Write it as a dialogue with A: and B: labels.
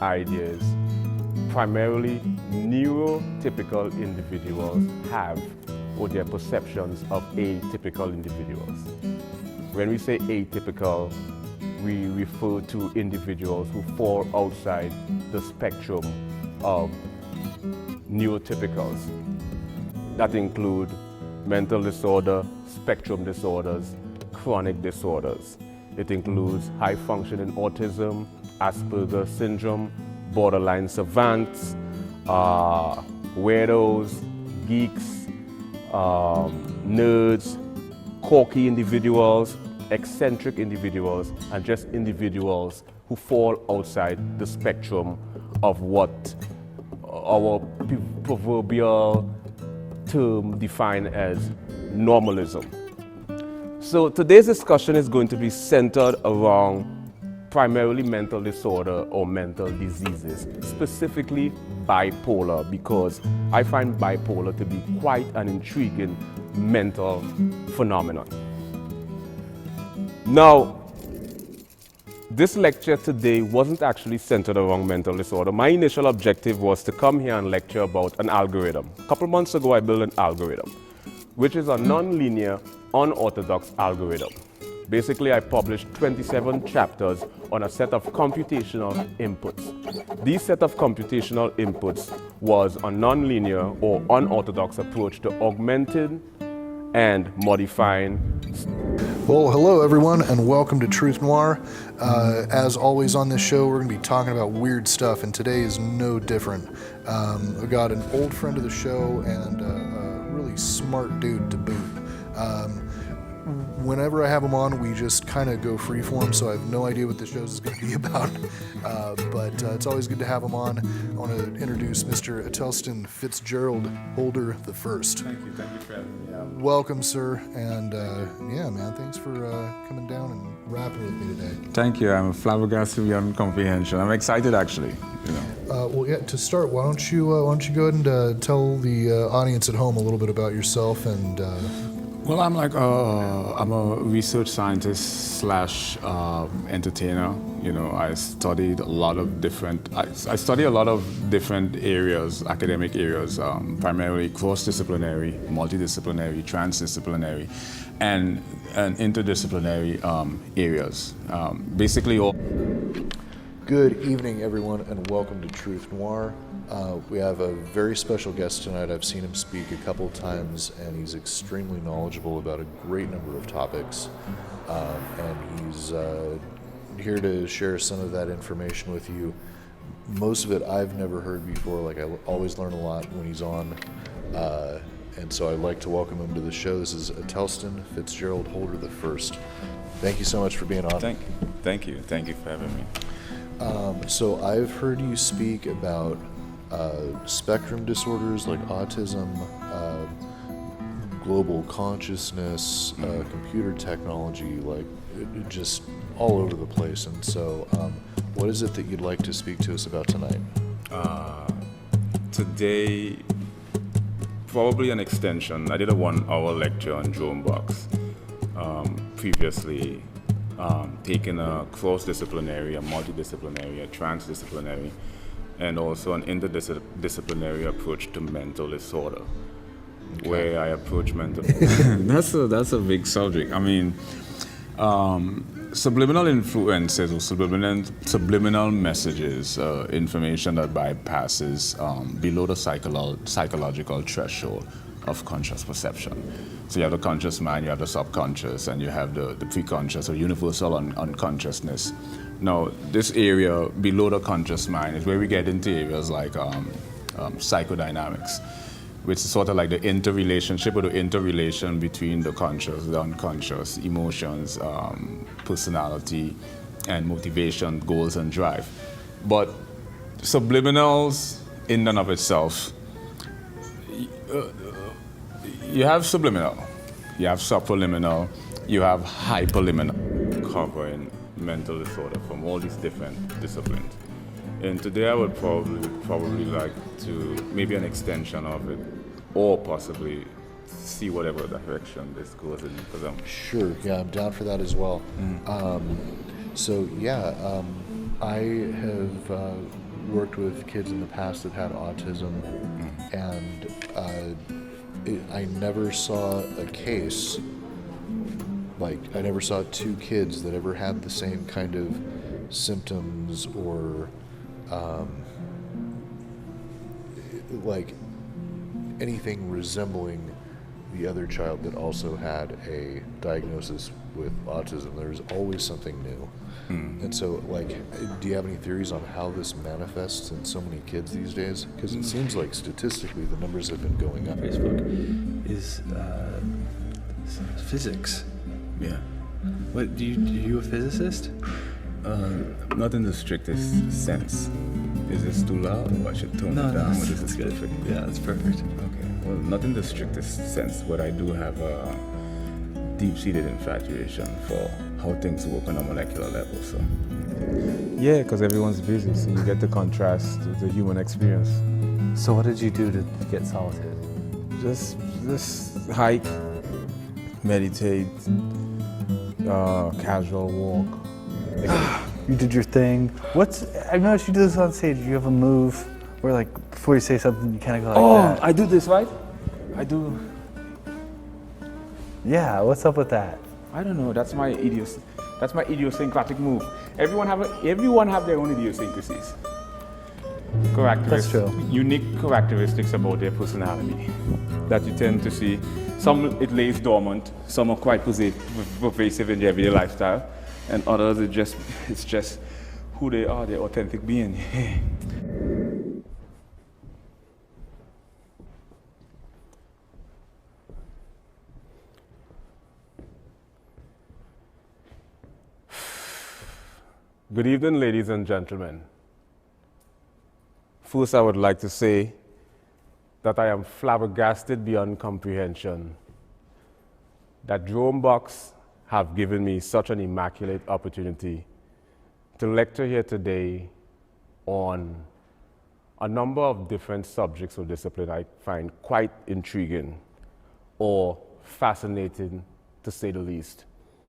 A: idea is primarily neurotypical individuals have, or their perceptions of atypical individuals. When we say atypical, we refer to individuals who fall outside the spectrum of neurotypicals. That include mental disorder, spectrum disorders, chronic disorders. It includes high-functioning autism, Asperger's syndrome, borderline savants, weirdos, geeks, nerds, quirky individuals, eccentric individuals, and just individuals who fall outside the spectrum of what our proverbial term defined as normalism. So today's discussion is going to be centered around primarily mental disorder or mental diseases, specifically bipolar, because I find bipolar to be quite an intriguing mental phenomenon. Now, this lecture today wasn't actually centered around mental disorder. My initial objective was to come here and lecture about an algorithm. A couple months ago, I built an algorithm, which is a non-linear, unorthodox algorithm. Basically, I published 27 chapters on a set of computational inputs. This set of computational inputs was a non-linear or unorthodox approach to augmenting and modifying.
B: Well, hello everyone, and welcome to Truth Noir. As always on this show, we're going to be talking about weird stuff, and today is no different. I've got an old friend of the show and a really smart dude to boot. Whenever I have him on, we just kind of go freeform, so I have no idea what the show is going to be about. But it's always good to have him on. I want to introduce Mr. Atelston Fitzgerald Holder the First.
C: Thank you for having me on.
B: Welcome, sir, and yeah, man, thanks for coming down and rapping with me today.
C: Thank you. I'm flabbergasted beyond comprehension. I'm excited, actually.
B: Well, yeah. To start, why don't you go ahead and tell the audience at home a little bit about yourself and.
C: Well, I'm a research scientist slash entertainer. I studied a lot of different. I study a lot of different areas, academic areas, primarily cross-disciplinary, multidisciplinary, transdisciplinary, and interdisciplinary areas. Basically, all.
B: Good evening, everyone, and welcome to Truth Noir. We have a very special guest tonight. I've seen him speak a couple of times, and he's extremely knowledgeable about a great number of topics. And he's here to share some of that information with you. Most of it I've never heard before. Like, I always learn a lot when he's on. And so I'd like to welcome him to the show. This is Atelston Fitzgerald Holder the First. Thank you so much for being on.
C: Thank you for having me.
B: So I've heard you speak about spectrum disorders like autism, global consciousness, computer technology, like just all over the place. And so what is it that you'd like to speak to us about tonight?
C: Today, probably an extension. I did a 1-hour lecture on Dropbox previously. Taking a cross-disciplinary, a multidisciplinary, a transdisciplinary, and also an interdisciplinary approach to mental disorder, where I approach mental. That's a big subject. I mean, subliminal influences or subliminal messages, information that bypasses below the psychological threshold of conscious perception. So you have the conscious mind, you have the subconscious, and you have the preconscious or universal unconsciousness. Now, this area below the conscious mind is where we get into areas like psychodynamics, which is sort of like the interrelationship or the interrelation between the conscious, the unconscious, emotions, personality, and motivation, goals, and drive. But subliminals, in and of itself, you have subliminal, you have supraliminal, you have hyperliminal, covering mental disorder from all these different disciplines. And today I would probably like to maybe an extension of it, or possibly see whatever direction this goes in.
B: Sure, yeah, I'm down for that as well. So yeah, I have worked with kids in the past that had autism, and I never saw a case, like I never saw two kids that ever had the same kind of symptoms or like anything resembling the other child that also had a diagnosis with autism. There's always something new. And so, like, do you have any theories on how this manifests in so many kids these days? Because it seems like statistically the numbers have been going up.
D: Facebook is physics.
C: Yeah.
D: What, do you a physicist?
C: Not in the strictest sense. Is this too loud, or I should tone it down? Or is this
D: good.
C: perfect?
D: Yeah, that's perfect.
C: Okay. Well, not in the strictest sense, but I do have a deep-seated infatuation for how things work on a molecular level. So.
E: Yeah, because everyone's busy, so you get the contrast with the human experience.
D: So what did you do to get solitude?
E: Just hike, meditate, casual walk.
D: You did your thing. I noticed you do this on stage. You have a move where, like, before you say something, you kind of go like that.
E: I do this, right? I do.
D: Yeah, what's up with that?
E: I don't know. That's my idiosyncratic move. Everyone have their own idiosyncrasies.
D: That's true.
E: Unique characteristics about their personality that you tend to see. Some it lays dormant. Some are quite pervasive in their everyday lifestyle, and others it's just who they are, their authentic being. Good evening, ladies and gentlemen. First, I would like to say that I am flabbergasted beyond comprehension that Dromebox have given me such an immaculate opportunity to lecture here today on a number of different subjects or disciplines I find quite intriguing or fascinating, to say the least.